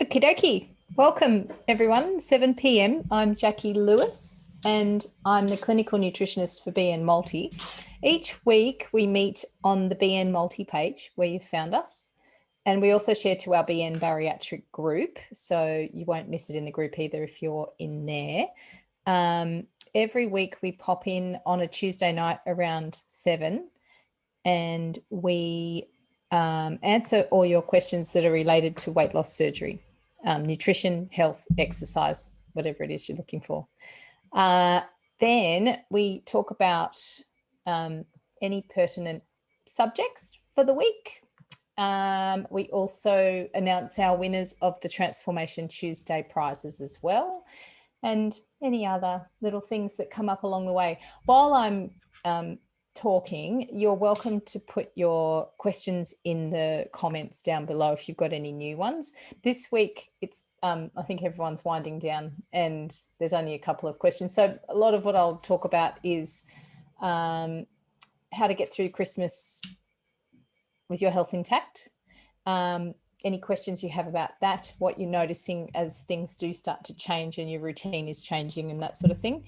Okie dokie. Welcome, everyone. 7 p.m. I'm Jacqui Lewis, and I'm the clinical nutritionist for BN Multi. Each week, we meet on the BN Multi page where you found us, and we also share to our BN Bariatric group, so you won't miss it in the group either if you're in there. Every week, we pop in on a Tuesday night around 7, and we answer all your questions that are related to weight loss surgery. Nutrition, health, exercise, whatever it is you're looking for. Then we talk about any pertinent subjects for the week. We also announce our winners of the Transformation Tuesday prizes as well, and any other little things that come up along the way. While I'm talking, you're welcome to put your questions in the comments down below if you've got any new ones. This week, it's I think everyone's winding down and there's only a couple of questions. So a lot of what I'll talk about is how to get through Christmas with your health intact. Any questions you have about that, what you're noticing as things do start to change and your routine is changing and that sort of thing.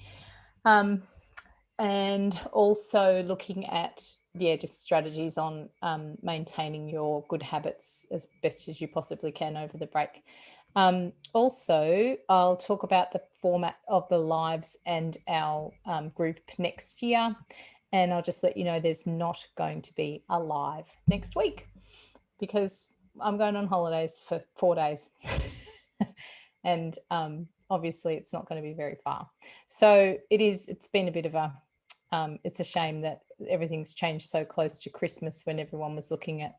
And also looking at, just strategies on maintaining your good habits as best as you possibly can over the break. Also, I'll talk about the format of the lives and our group next year. And I'll just let you know there's not going to be a live next week because I'm going on holidays for 4 days. And obviously it's not going to be very far. So it's been a bit of a, it's a shame that everything's changed so close to Christmas when everyone was looking at,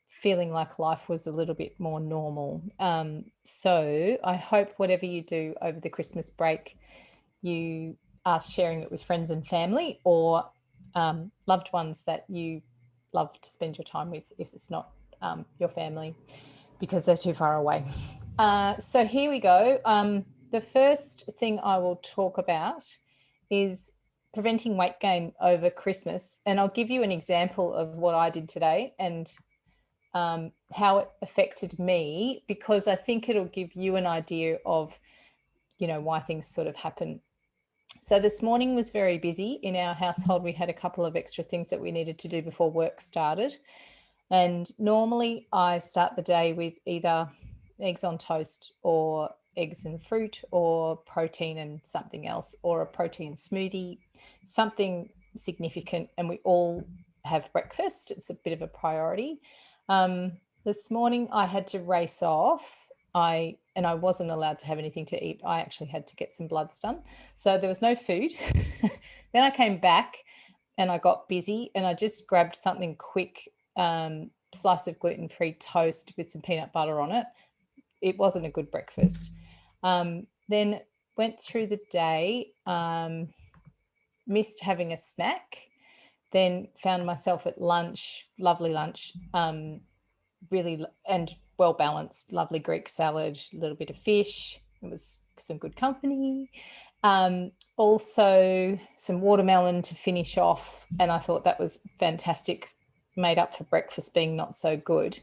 feeling like life was a little bit more normal. So I hope whatever you do over the Christmas break, you are sharing it with friends and family or loved ones that you love to spend your time with if it's not your family because they're too far away. So here we go. The first thing I will talk about is preventing weight gain over Christmas. And I'll give you an example of what I did today and how it affected me, because I think it'll give you an idea of, why things sort of happen. So this morning was very busy in our household. We had a couple of extra things that we needed to do before work started. And normally I start the day with either eggs on toast or eggs and fruit or protein and something else, or a protein smoothie, something significant. And we all have breakfast. It's a bit of a priority. This morning I had to race off. I wasn't allowed to have anything to eat. I actually had to get some bloods done. So there was no food. Then I came back and I got busy and I just grabbed something quick, slice of gluten-free toast with some peanut butter on it. It wasn't a good breakfast. Then went through the day, missed having a snack, then found myself at lunch, lovely lunch, really and well balanced, lovely Greek salad, a little bit of fish. It was some good company. Also some watermelon to finish off. And I thought that was fantastic, made up for breakfast being not so good.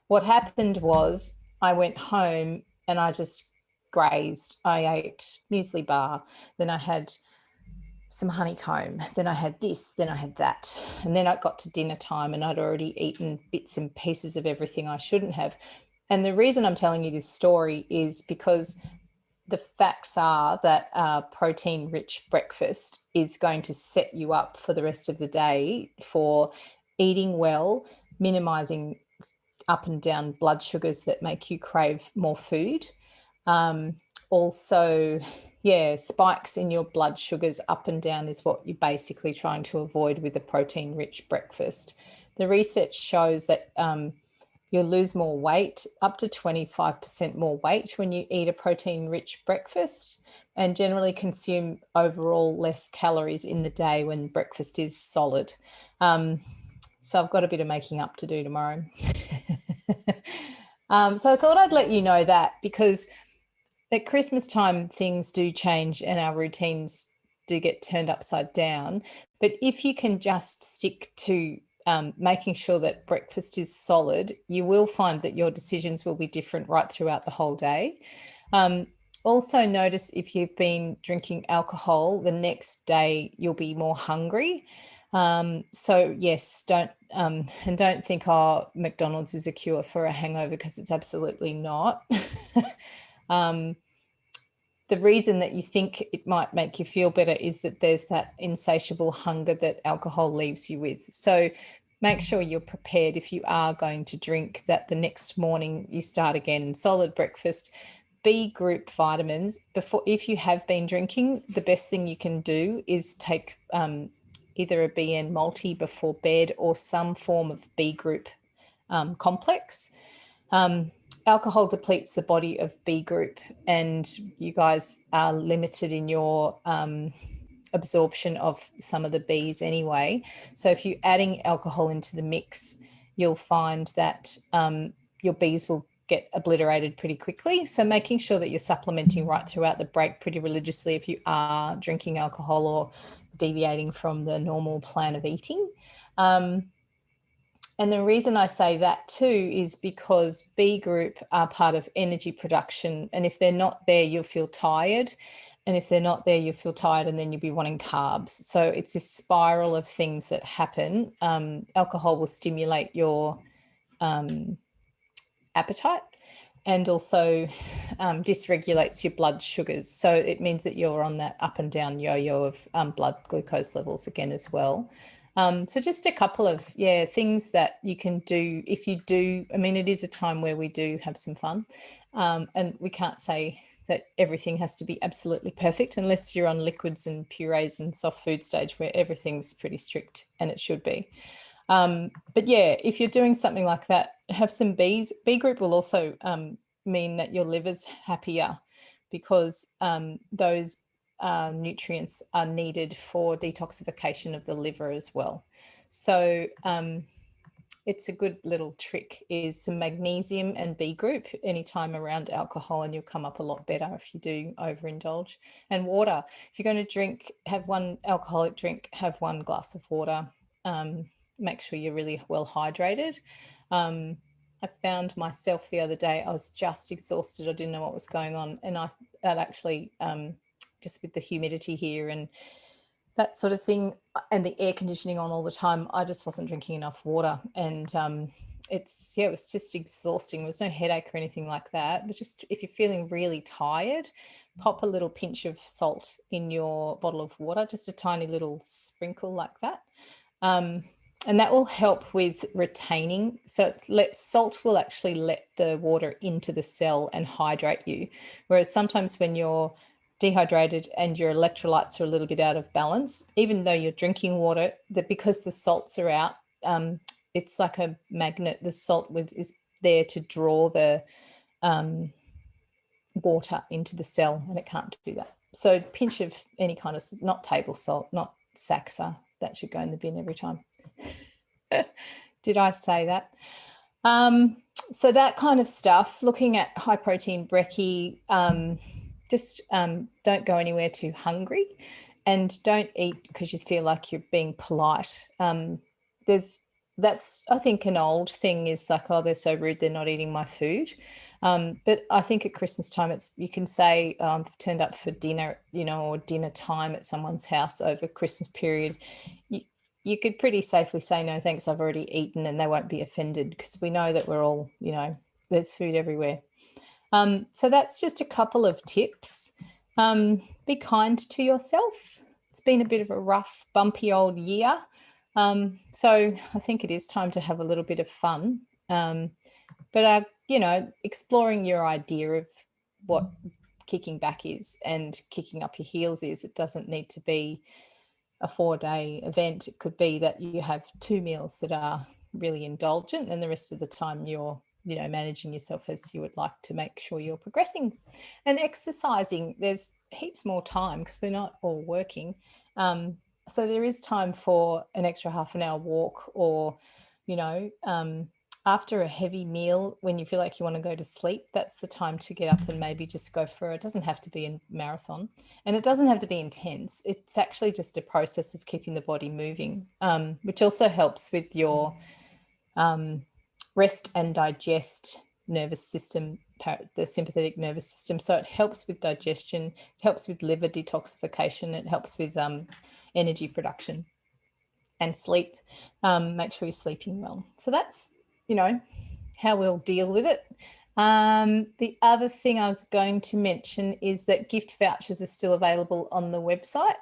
What happened was I went home and I just grazed. I ate muesli bar, then I had some honeycomb, then I had this, then I had that. And then I got to dinner time and I'd already eaten bits and pieces of everything I shouldn't have. And the reason I'm telling you this story is because the facts are that a protein-rich breakfast is going to set you up for the rest of the day for eating well, minimizing up and down blood sugars that make you crave more food. Also, spikes in your blood sugars up and down is what you're basically trying to avoid with a protein-rich breakfast. The research shows that you'll lose more weight, up to 25% more weight when you eat a protein-rich breakfast, and generally consume overall less calories in the day when breakfast is solid. So I've got a bit of making up to do tomorrow. So I thought I'd let you know that, because at Christmas time, things do change and our routines do get turned upside down. But if you can just stick to making sure that breakfast is solid, you will find that your decisions will be different right throughout the whole day. Also notice if you've been drinking alcohol, the next day you'll be more hungry. So yes, don't think, oh, McDonald's is a cure for a hangover, because it's absolutely not. The reason that you think it might make you feel better is that there's that insatiable hunger that alcohol leaves you with. So make sure you're prepared if you are going to drink, that the next morning you start again, solid breakfast. B group vitamins. If you have been drinking, the best thing you can do is take either a BN multi before bed or some form of B group complex. Alcohol depletes the body of B group, and you guys are limited in your absorption of some of the Bs anyway. So if you're adding alcohol into the mix, you'll find that your Bs will get obliterated pretty quickly. So making sure that you're supplementing right throughout the break pretty religiously if you are drinking alcohol or deviating from the normal plan of eating. And the reason I say that too is because B group are part of energy production. And if they're not there, you'll feel tired. And if they're not there, you feel tired, and then you'll be wanting carbs. So it's this spiral of things that happen. Alcohol will stimulate your appetite, and also dysregulates your blood sugars. So it means that you're on that up and down yo-yo of blood glucose levels again as well. So just a couple of things that you can do if you do. I mean, it is a time where we do have some fun, and we can't say that everything has to be absolutely perfect unless you're on liquids and purees and soft food stage, where everything's pretty strict, and it should be. But yeah, if you're doing something like that, have some Bs. B group will also mean that your liver's happier, because those nutrients are needed for detoxification of the liver as well. So it's a good little trick, is some magnesium and B group anytime around alcohol, and you'll come up a lot better if you do overindulge. And water. If you're going to drink, have one alcoholic drink, have one glass of water. Make sure you're really well hydrated. I found myself the other day, I was just exhausted. I didn't know what was going on. And I'd actually, just with the humidity here and that sort of thing, and the air conditioning on all the time, I just wasn't drinking enough water. And it was just exhausting. There was no headache or anything like that. But just if you're feeling really tired, pop a little pinch of salt in your bottle of water, just a tiny little sprinkle like that. And that will help with retaining. So salt will actually let the water into the cell and hydrate you. Whereas sometimes when you're dehydrated and your electrolytes are a little bit out of balance, even though you're drinking water, that because the salts are out, it's like a magnet. The salt is there to draw the water into the cell, and it can't do that. So pinch of any kind of, not table salt, not Saxa, that should go in the bin every time. Did I say that? So that kind of stuff, looking at high protein brekkie, just don't go anywhere too hungry, and don't eat because you feel like you're being polite. That's I think an old thing, is like, oh, they're so rude, they're not eating my food. But I think at Christmas time, you can say, I've turned up for dinner, or dinner time at someone's house over Christmas period. You could pretty safely say, no, thanks, I've already eaten, and they won't be offended, because we know that we're all, there's food everywhere. So that's just a couple of tips. Be kind to yourself. It's been a bit of a rough, bumpy old year. So I think it is time to have a little bit of fun. But exploring your idea of what kicking back is and kicking up your heels is. It doesn't need to be a 4-day event. It could be that you have 2 meals that are really indulgent, and the rest of the time you're managing yourself as you would like to make sure you're progressing. And exercising, there's heaps more time because we're not all working. So there is time for an extra half an hour walk, or after a heavy meal, when you feel like you want to go to sleep, that's the time to get up and maybe just go for it. Doesn't have to be a marathon, and it doesn't have to be intense. It's actually just a process of keeping the body moving, which also helps with your rest and digest nervous system, the sympathetic nervous system. So it helps with digestion, it helps with liver detoxification, it helps with energy production and sleep. Make sure you're sleeping well. So that's, how we'll deal with it. The other thing I was going to mention is that gift vouchers are still available on the website.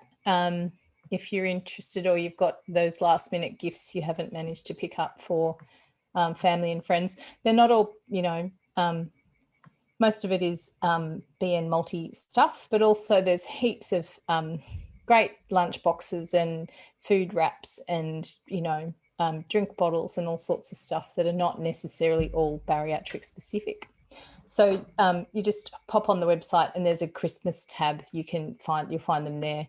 If you're interested, or you've got those last minute gifts you haven't managed to pick up for family and friends. They're not all, most of it is BN multi stuff, but also there's heaps of great lunch boxes and food wraps and, drink bottles and all sorts of stuff that are not necessarily all bariatric specific. So you just pop on the website and there's a Christmas tab. You'll find them there,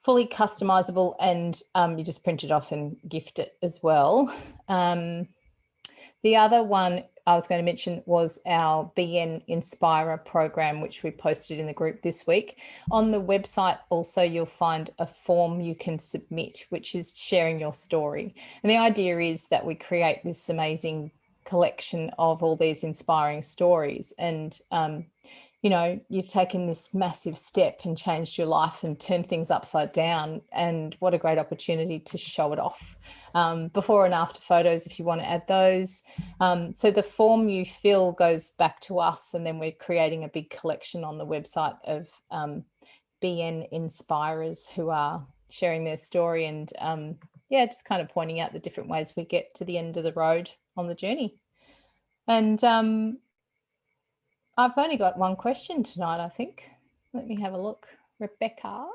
fully customizable, and you just print it off and gift it as well. The other one I was going to mention was our BN Inspirer program, which we posted in the group this week. On the website also, you'll find a form you can submit, which is sharing your story. And the idea is that we create this amazing collection of all these inspiring stories. And, you've taken this massive step and changed your life and turned things upside down. And what a great opportunity to show it off. Before and after photos, if you want to add those. So the form you fill goes back to us, and then we're creating a big collection on the website of BN Inspirers who are sharing their story and, just kind of pointing out the different ways we get to the end of the road on the journey. And I've only got one question tonight, I think. Let me have a look. Rebecca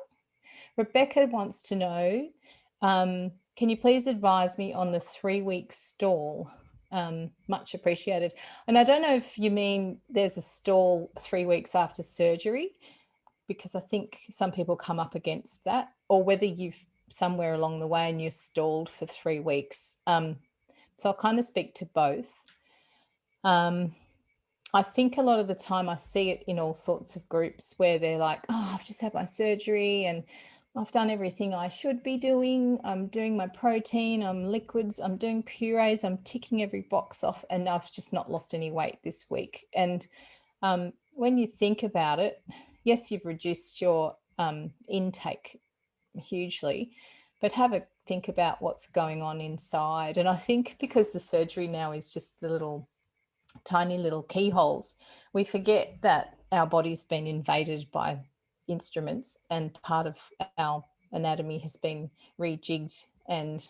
wants to know, can you please advise me on the 3-week stall? Much appreciated. And I don't know if you mean there's a stall 3 weeks after surgery, because I think some people come up against that, or whether you've somewhere along the way and you're stalled for 3 weeks. So I'll kind of speak to both. I think a lot of the time I see it in all sorts of groups where they're like, oh, I've just had my surgery and I've done everything I should be doing. I'm doing my protein, I'm liquids, I'm doing purees, I'm ticking every box off, and I've just not lost any weight this week. And when you think about it, yes, you've reduced your intake hugely, but have a think about what's going on inside. And I think because the surgery now is just the tiny little keyholes, we forget that our body's been invaded by instruments and part of our anatomy has been rejigged and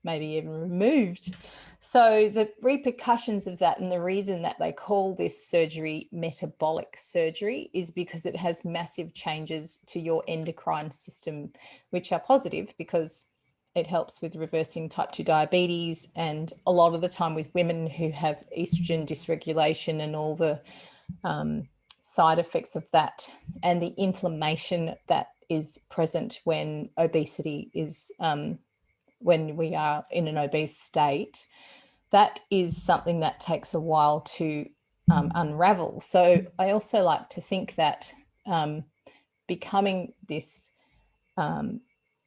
maybe even removed. So the repercussions of that, and the reason that they call this surgery metabolic surgery, is because it has massive changes to your endocrine system, which are positive because it helps with reversing type 2 diabetes, and a lot of the time with women who have estrogen dysregulation and all the side effects of that, and the inflammation that is present when obesity is, when we are in an obese state, that is something that takes a while to unravel. So I also like to think that becoming this,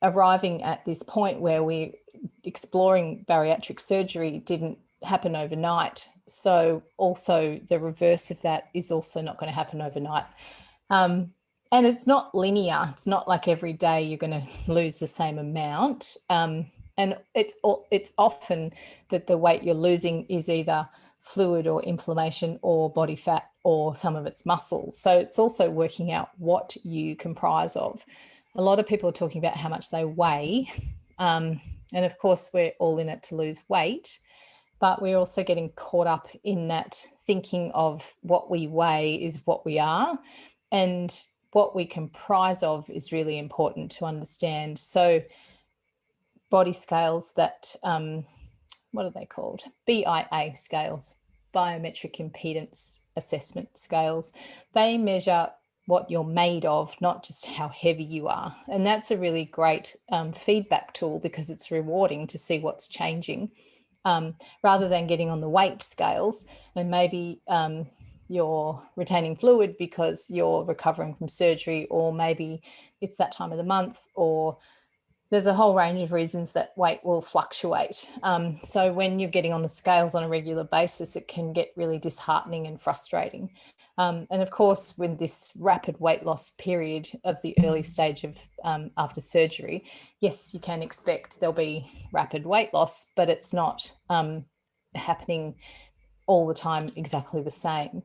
arriving at this point where we're exploring bariatric surgery didn't happen overnight. So also the reverse of that is also not going to happen overnight. And it's not linear. It's not like every day you're going to lose the same amount. And it's often that the weight you're losing is either fluid or inflammation or body fat or some of it's muscle. So it's also working out what you comprise of. A lot of people are talking about how much they weigh. And of course, we're all in it to lose weight, but we're also getting caught up in that thinking of what we weigh is what we are, and what we comprise of is really important to understand. So body scales that, what are they called? BIA scales, biometric impedance assessment scales. They measure what you're made of, not just how heavy you are. And that's a really great feedback tool because it's rewarding to see what's changing. rather than getting on the weight scales, and maybe you're retaining fluid because you're recovering from surgery, or maybe it's that time of the month, or there's a whole range of reasons that weight will fluctuate. So when you're getting on the scales on a regular basis, it can get really disheartening and frustrating. And of course, with this rapid weight loss period of the early stage of after surgery, yes, you can expect there'll be rapid weight loss, but it's not happening all the time exactly the same.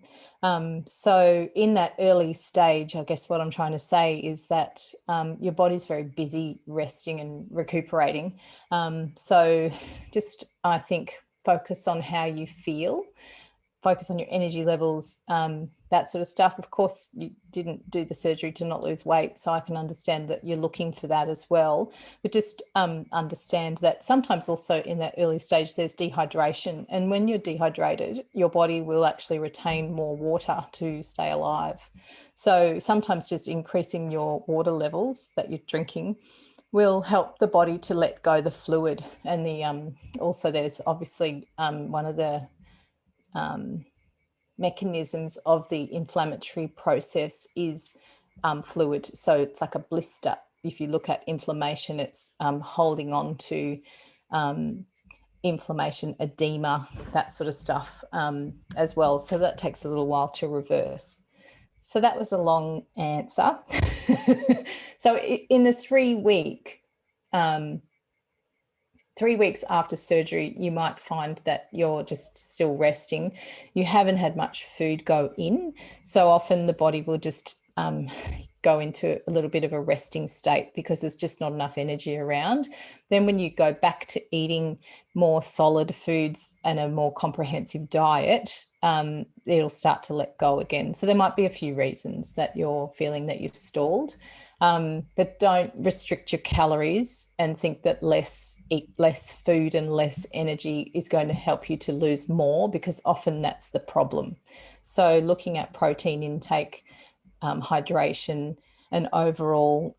So in that early stage, I guess what I'm trying to say is that your body's very busy resting and recuperating. So just, I think, focus on how you feel, focus on your energy levels, that sort of stuff. Of course, you didn't do the surgery to not lose weight, so I can understand that you're looking for that as well. But just understand that sometimes also in that early stage, there's dehydration. And when you're dehydrated, your body will actually retain more water to stay alive. So sometimes just increasing your water levels that you're drinking will help the body to let go the fluid. And the also there's obviously one of the mechanisms of the inflammatory process is fluid. So it's like a blister. If you look at inflammation, it's holding on to inflammation, edema, that sort of stuff as well. So that takes a little while to reverse. So that was a long answer. So in the 3 week, 3 weeks after surgery, you might find that you're just still resting. You haven't had much food go in. So often the body will just go into a little bit of a resting state because there's just not enough energy around. Then when you go back to eating more solid foods and a more comprehensive diet, it'll start to let go again. So there might be a few reasons that you're feeling that you've stalled. But don't restrict your calories and think that eat less food and less energy is going to help you to lose more, because often that's the problem. So looking at protein intake, hydration, and overall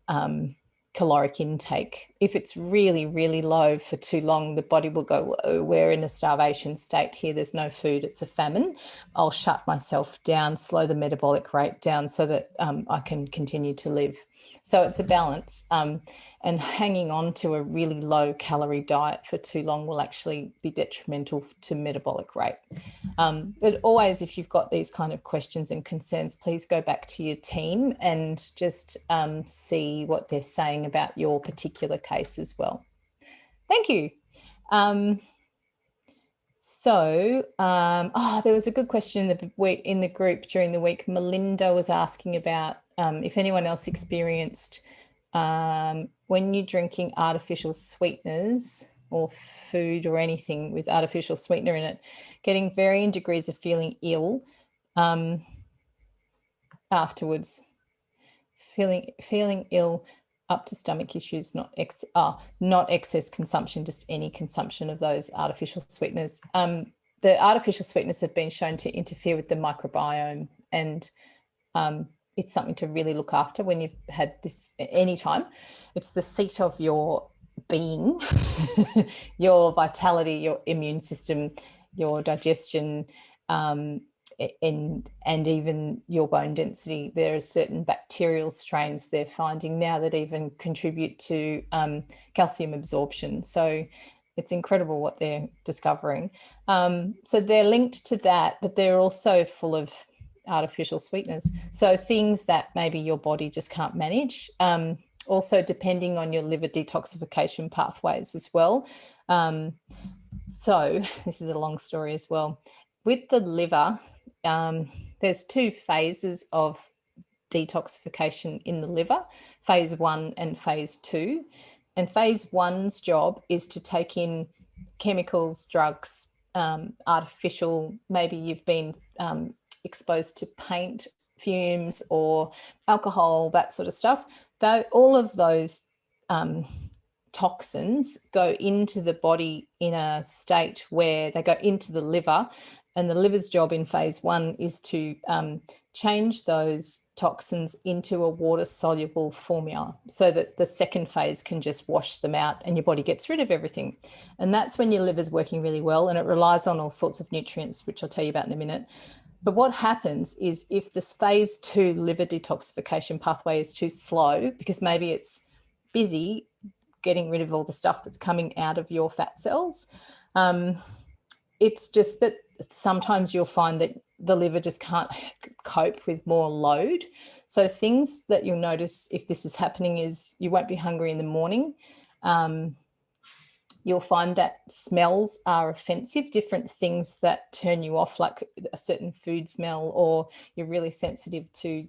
caloric intake. If it's really, really low for too long, the body will go, oh, we're in a starvation state here. There's no food. It's a famine. I'll shut myself down, slow the metabolic rate down so that I can continue to live. So it's a balance. And hanging on to a really low calorie diet for too long will actually be detrimental to metabolic rate. But always, if you've got these kind of questions and concerns, please go back to your team and just see what they're saying about your particular case as well. Thank you. There was a good question in the group during the week. Melinda was asking about if anyone else experienced when you're drinking artificial sweeteners or food or anything with artificial sweetener in it, getting varying degrees of feeling ill afterwards, feeling ill up to stomach issues, not excess consumption, just any consumption of those artificial sweeteners. The artificial sweeteners have been shown to interfere with the microbiome, and it's something to really look after when you've had this anytime. It's the seat of your being, your vitality, your immune system, your digestion, and even your bone density. There are certain bacterial strains they're finding now that even contribute to calcium absorption. So it's incredible what they're discovering. So they're linked to that, but they're also full of artificial sweeteners. So things that maybe your body just can't manage. Also depending on your liver detoxification pathways as well. So this is a long story as well. With the liver, there's 2 phases of detoxification in the liver, phase 1 and phase 2. And phase 1's job is to take in chemicals, drugs, artificial, maybe you've been exposed to paint fumes or alcohol, that sort of stuff. All of those toxins go into the body in a state where they go into the liver, and the liver's job in phase 1 is to change those toxins into a water-soluble formula so that the second phase can just wash them out and your body gets rid of everything. And that's when your liver's working really well, and it relies on all sorts of nutrients, which I'll tell you about in a minute. But what happens is if this phase 2 liver detoxification pathway is too slow, because maybe it's busy getting rid of all the stuff that's coming out of your fat cells, it's just that sometimes you'll find that the liver just can't cope with more load. So things that you'll notice if this is happening is you won't be hungry in the morning. You'll find that smells are offensive, different things that turn you off, like a certain food smell, or you're really sensitive to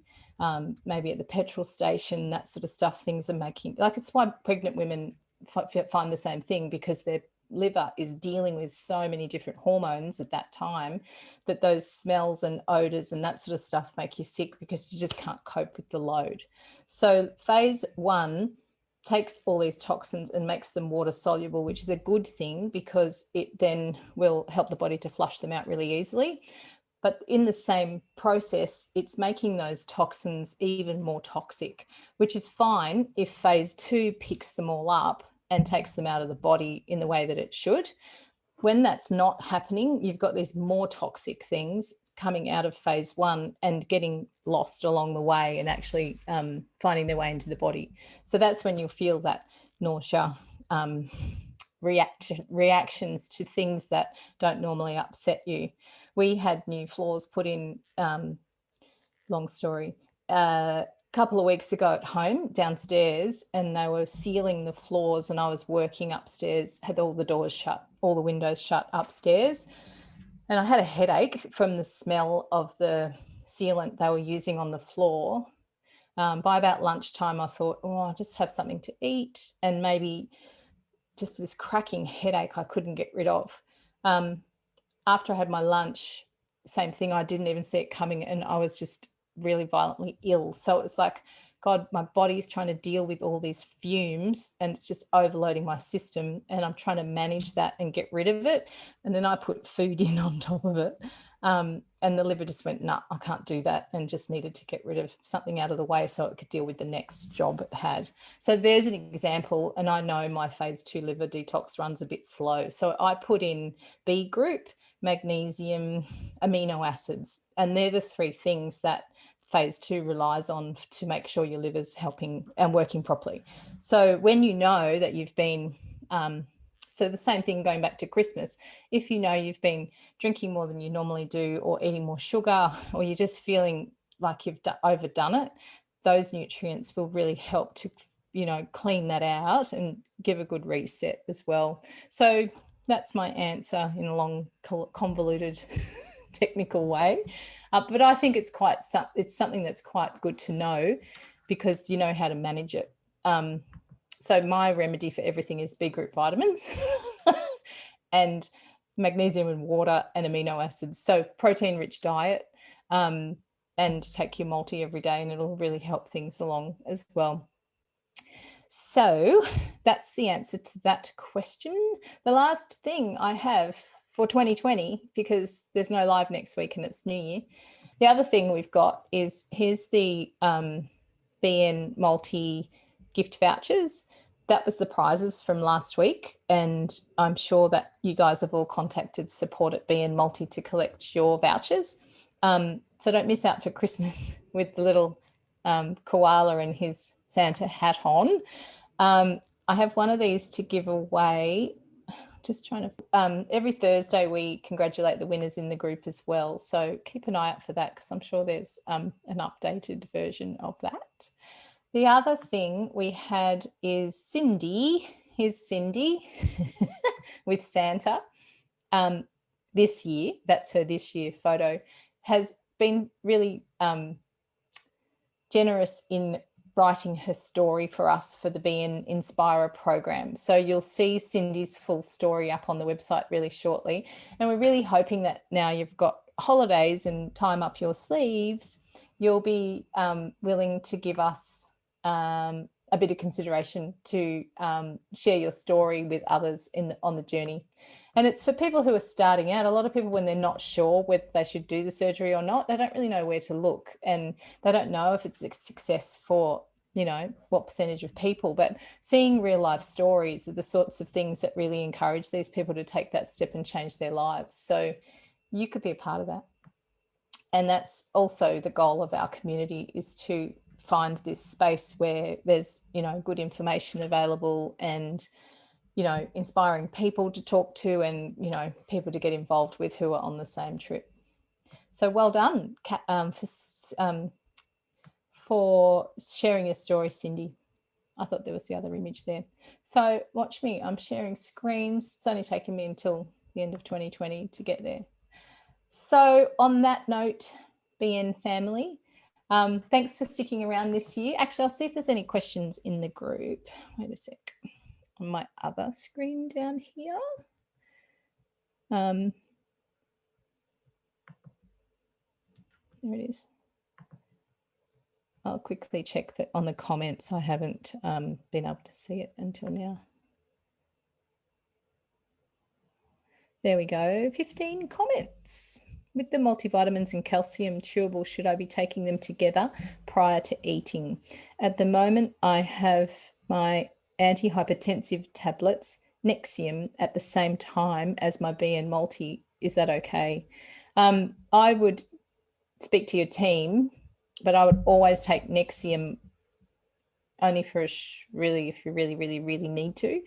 maybe at the petrol station, that sort of stuff. Things are making, like, it's why pregnant women find the same thing, because their liver is dealing with so many different hormones at that time that those smells and odors and that sort of stuff make you sick because you just can't cope with the load. So phase 1 takes all these toxins and makes them water soluble, which is a good thing because it then will help the body to flush them out really easily. But in the same process, it's making those toxins even more toxic, which is fine if phase 2 picks them all up and takes them out of the body in the way that it should. When that's not happening, you've got these more toxic things coming out of phase 1 and getting lost along the way and actually finding their way into the body. So that's when you'll feel that nausea, reactions to things that don't normally upset you. We had new floors put in, long story, couple of weeks ago at home downstairs, and they were sealing the floors and I was working upstairs, had all the doors shut, all the windows shut upstairs, and I had a headache from the smell of the sealant they were using on the floor. By about lunchtime I thought, oh, I'll just have something to eat, and maybe just this cracking headache I couldn't get rid of. After I had my lunch, same thing, I didn't even see it coming and I was just really violently ill. So it was like, God, my body's trying to deal with all these fumes and it's just overloading my system, and I'm trying to manage that and get rid of it. And then I put food in on top of it. And the liver just went, nah, I can't do that, and just needed to get rid of something out of the way so it could deal with the next job it had. So there's an example, and I know my phase 2 liver detox runs a bit slow. So I put in B group, magnesium, amino acids, and they're the 3 things that phase 2 relies on to make sure your liver's helping and working properly. So when you know that you've been, so the same thing going back to Christmas, if you know you've been drinking more than you normally do, or eating more sugar, or you're just feeling like you've overdone it, those nutrients will really help to, clean that out and give a good reset as well. So that's my answer in a long, convoluted, technical way. But I think it's something that's quite good to know, because you know how to manage it. So my remedy for everything is B group vitamins and magnesium and water and amino acids. So protein rich diet, and take your multi every day, and it'll really help things along as well. So that's the answer to that question. The last thing I have for 2020, because there's no live next week and it's New Year, the other thing we've got is, here's the BN multi gift vouchers. That was the prizes from last week, and I'm sure that you guys have all contacted support at BN Multi to collect your vouchers. So don't miss out for Christmas with the little koala and his Santa hat on. I have one of these to give away. Just trying to, every Thursday we congratulate the winners in the group as well. So keep an eye out for that, because I'm sure there's an updated version of that. The other thing we had is Cindy. Here's Cindy with Santa. This year, that's her this year photo, has been really generous in writing her story for us for the BN Inspirer program. So you'll see Cindy's full story up on the website really shortly. And we're really hoping that now you've got holidays and time up your sleeves, you'll be willing to give us a bit of consideration to share your story with others on the journey. And it's for people who are starting out. A lot of people, when they're not sure whether they should do the surgery or not, they don't really know where to look, and they don't know if it's a success for, you know, what percentage of people. But seeing real life stories are the sorts of things that really encourage these people to take that step and change their lives. So you could be a part of that. And that's also the goal of our community, is to find this space where there's, you know, good information available, and, you know, inspiring people to talk to, and, you know, people to get involved with who are on the same trip. So well done for sharing your story, Cindy. I thought there was the other image there. So watch me, I'm sharing screens. It's only taken me until the end of 2020 to get there. So on that note, BN family, thanks for sticking around this year. Actually, I'll see if there's any questions in the group. Wait a sec. On my other screen down here. There it is. I'll quickly check that on the comments. I haven't been able to see it until now. There we go, 15 comments. With the multivitamins and calcium chewable, should I be taking them together prior to eating? At the moment, I have my antihypertensive tablets, Nexium, at the same time as my BN multi. Is that okay? I would speak to your team, but I would always take Nexium only for really, if you really, really, really need to.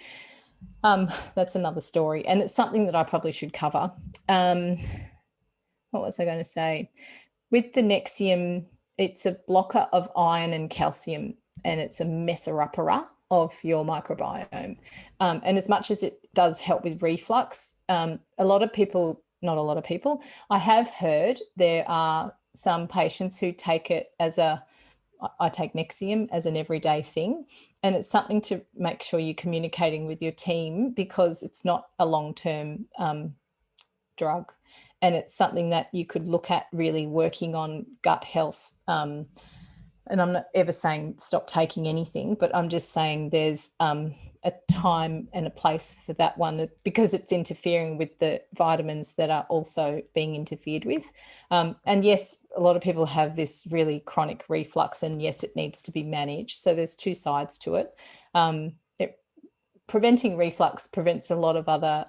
That's another story, and it's something that I probably should cover. What was I going to say? With the Nexium, it's a blocker of iron and calcium, and it's a messer-upper of your microbiome. And as much as it does help with reflux, a lot of people, not a lot of people, I have heard there are some patients who take it as I take Nexium as an everyday thing, and it's something to make sure you're communicating with your team, because it's not a long-term drug, and it's something that you could look at really working on gut health. And I'm not ever saying stop taking anything, but I'm just saying there's a time and a place for that one, because it's interfering with the vitamins that are also being interfered with. And yes, a lot of people have this really chronic reflux, and yes, it needs to be managed. So there's two sides to it. Preventing reflux prevents a lot of other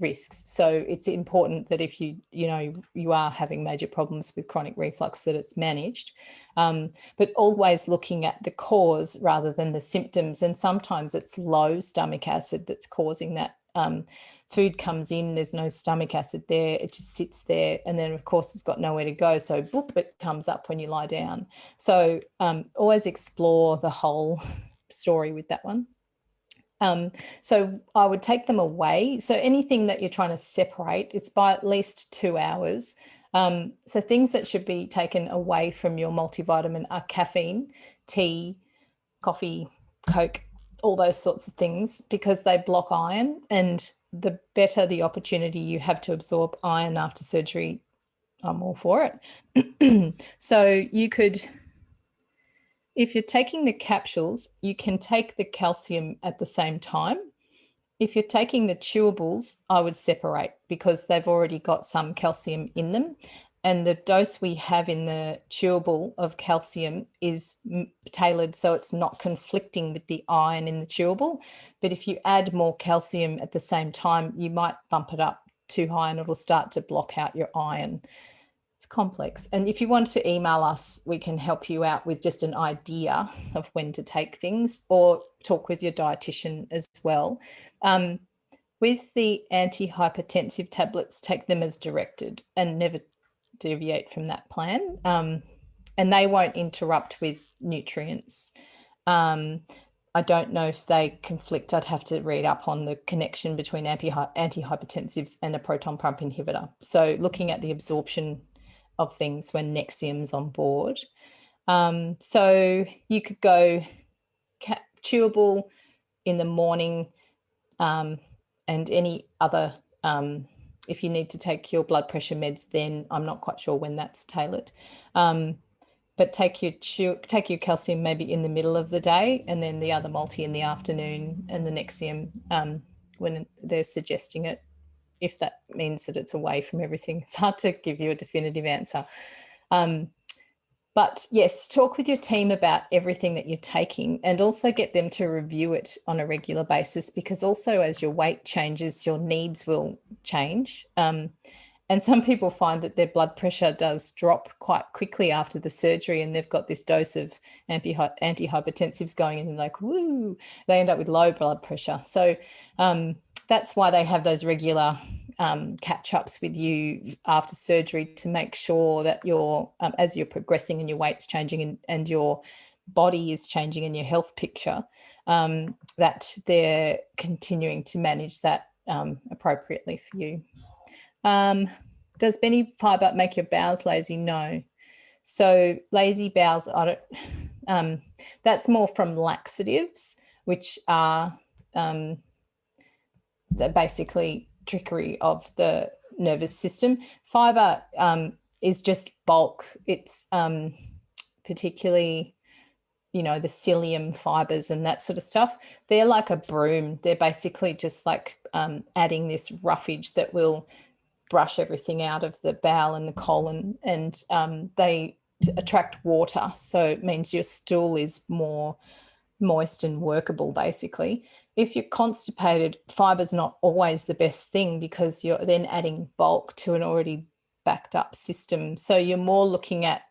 risks. So it's important that if you are having major problems with chronic reflux, that it's managed, but always looking at the cause rather than the symptoms. And sometimes it's low stomach acid that's causing that. Food comes in, there's no stomach acid there, it just sits there, and then of course it's got nowhere to go, so boop, it comes up when you lie down. So always explore the whole story with that one. So I would take them away. So anything that you're trying to separate, it's by at least 2 hours. So things that should be taken away from your multivitamin are caffeine, tea, coffee, Coke, all those sorts of things, because they block iron, and the better the opportunity you have to absorb iron after surgery, I'm all for it. So you could, if you're taking the capsules, you can take the calcium at the same time. If you're taking the chewables, I would separate, because they've already got some calcium in them. And the dose we have in the chewable of calcium is tailored so it's not conflicting with the iron in the chewable. But if you add more calcium at the same time, you might bump it up too high, and it'll start to block out your iron. It's complex. And if you want to email us, we can help you out with just an idea of when to take things, or talk with your dietitian as well. With the antihypertensive tablets, take them as directed and never deviate from that plan. And they won't interrupt with nutrients. I don't know if they conflict. I'd have to read up on the connection between antihypertensives and a proton pump inhibitor. So looking at the absorption of things when Nexium's on board. So you could go chewable in the morning, and any other, if you need to take your blood pressure meds, then I'm not quite sure when that's tailored. But take your calcium maybe in the middle of the day, and then the other multi in the afternoon, and the Nexium when they're suggesting it if that means that it's away from everything. It's hard to give you a definitive answer. But yes, talk with your team about everything that you're taking, and also get them to review it on a regular basis, because also as your weight changes, your needs will change. And some people find that their blood pressure does drop quite quickly after the surgery, and they've got this dose of antihypertensives going in and like, woo, they end up with low blood pressure. So that's why they have those regular catch-ups with you after surgery, to make sure that you're, as you're progressing and your weight's changing and your body is changing in your health picture, that they're continuing to manage that appropriately for you. Does Benny fiber make your bowels lazy? No. So lazy bowels, that's more from laxatives, which are basically trickery of the nervous system. Fiber is just bulk. It's particularly, the psyllium fibers and that sort of stuff. They're like a broom. They're basically just like adding this roughage that will brush everything out of the bowel and the colon, and they attract water. So it means your stool is more moist and workable, basically. If you're constipated, fiber's not always the best thing, because you're then adding bulk to an already backed up system. So you're more looking at,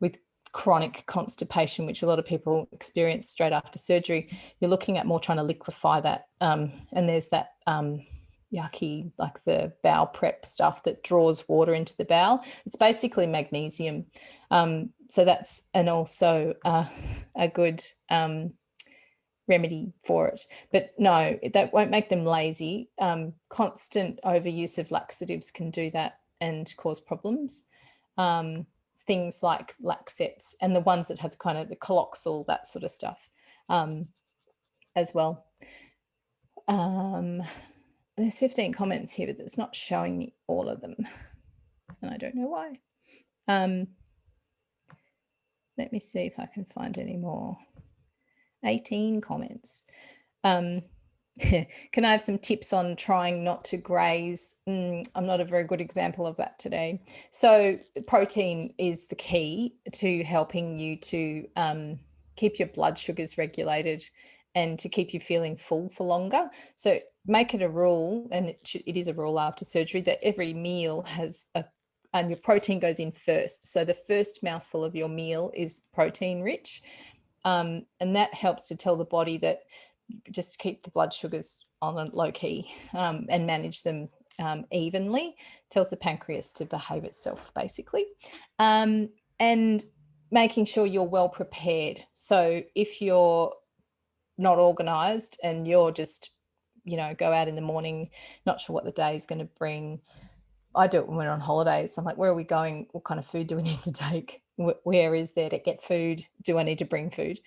with chronic constipation, which a lot of people experience straight after surgery, you're looking at more trying to liquefy that. And there's that Jacqui, like the bowel prep stuff that draws water into the bowel. It's basically magnesium. So that's, and also a good remedy for it. But no, that won't make them lazy. Constant overuse of laxatives can do that and cause problems. Things like Laxets, and the ones that have kind of the Coloxal, that sort of stuff, as well. There's 15 comments here, but it's not showing me all of them, and I don't know why. Let me see if I can find any more. 18 comments. Can I have some tips on trying not to graze? I'm not a very good example of that today. So protein is the key to helping you to keep your blood sugars regulated and to keep you feeling full for longer. So make it a rule, and it is a rule after surgery, that every meal has and your protein goes in first. So the first mouthful of your meal is protein rich. And that helps to tell the body that just keep the blood sugars on a low key and manage them evenly. Tells the pancreas to behave itself, basically. And making sure you're well prepared. So if you're not organized and you're just, go out in the morning, not sure what the day is going to bring. I do it when we're on holidays. I'm like, where are we going? What kind of food do we need to take? Where is there to get food? Do I need to bring food?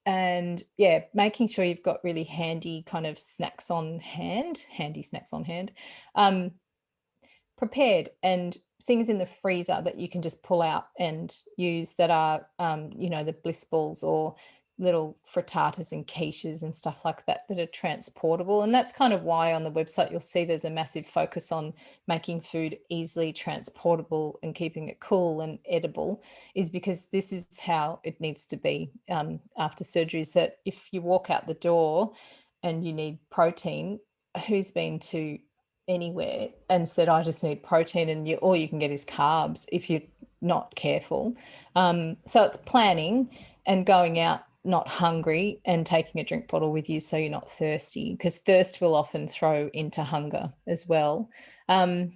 And yeah, making sure you've got really handy kind of snacks on hand, prepared, and things in the freezer that you can just pull out and use that are, the bliss balls or little frittatas and quiches and stuff like that that are transportable. And that's kind of why on the website you'll see there's a massive focus on making food easily transportable and keeping it cool and edible, is because this is how it needs to be after surgeries. That if you walk out the door and you need protein, who's been to anywhere and said, I just need protein, and all you can get is carbs if you're not careful. So it's planning and going out not hungry and taking a drink bottle with you so you're not thirsty, because thirst will often throw into hunger as well. And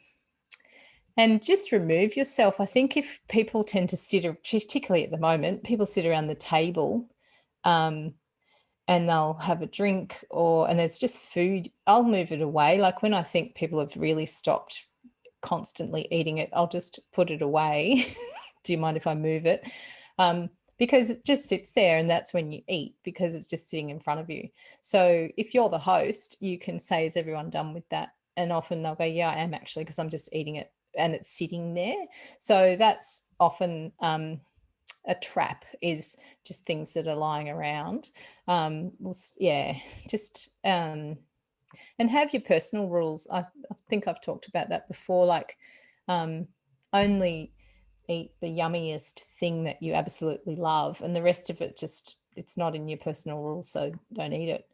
just remove yourself. I think if people tend to sit, particularly at the moment, people sit around the table and they'll have a drink and there's just food, I'll move it away. Like when I think people have really stopped constantly eating it, I'll just put it away. Do you mind if I move it? Because it just sits there, and that's when you eat, because it's just sitting in front of you. So if you're the host, you can say, is everyone done with that? And often they'll go, yeah, I am actually, because I'm just eating it and it's sitting there. So that's often a trap, is just things that are lying around. Just And have your personal rules. I think I've talked about that before, like only eat the yummiest thing that you absolutely love, and the rest of it just, it's not in your personal rules, so don't eat it.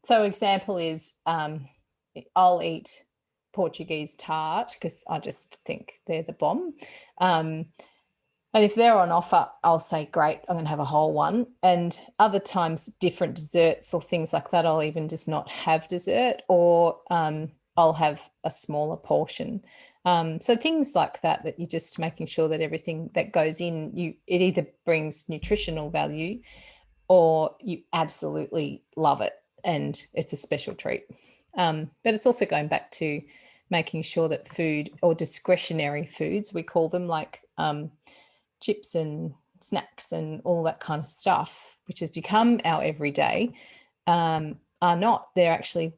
So example is I'll eat Portuguese tart because I just think they're the bomb. And if they're on offer, I'll say, great, I'm going to have a whole one. And other times, different desserts or things like that, I'll even just not have dessert, or I'll have a smaller portion. So things like that, that you're just making sure that everything that goes in, it either brings nutritional value or you absolutely love it and it's a special treat. But it's also going back to making sure that food, or discretionary foods, we call them, like chips and snacks and all that kind of stuff, which has become our everyday, are not. They're actually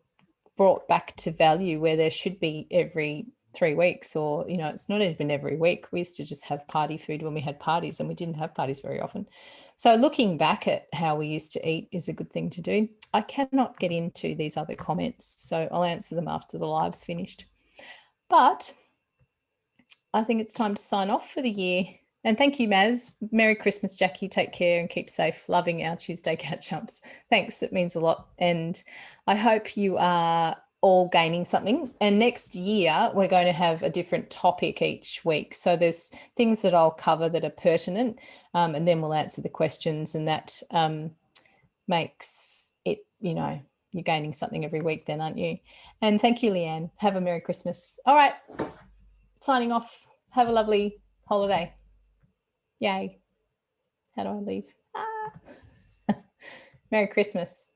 brought back to value where there should be every 3 weeks, or, it's not even every week. We used to just have party food when we had parties, and we didn't have parties very often. So looking back at how we used to eat is a good thing to do. I cannot get into these other comments, so I'll answer them after the live's finished. But I think it's time to sign off for the year. And thank you, Maz. Merry Christmas, Jacqui. Take care and keep safe. Loving our Tuesday catch-ups. Thanks. It means a lot. And I hope you are all gaining something. And next year, we're going to have a different topic each week. So there's things that I'll cover that are pertinent, and then we'll answer the questions. And that makes it, you're gaining something every week then, aren't you? And thank you, Leanne. Have a Merry Christmas. All right. Signing off. Have a lovely holiday. Yay. How do I leave? Merry Christmas.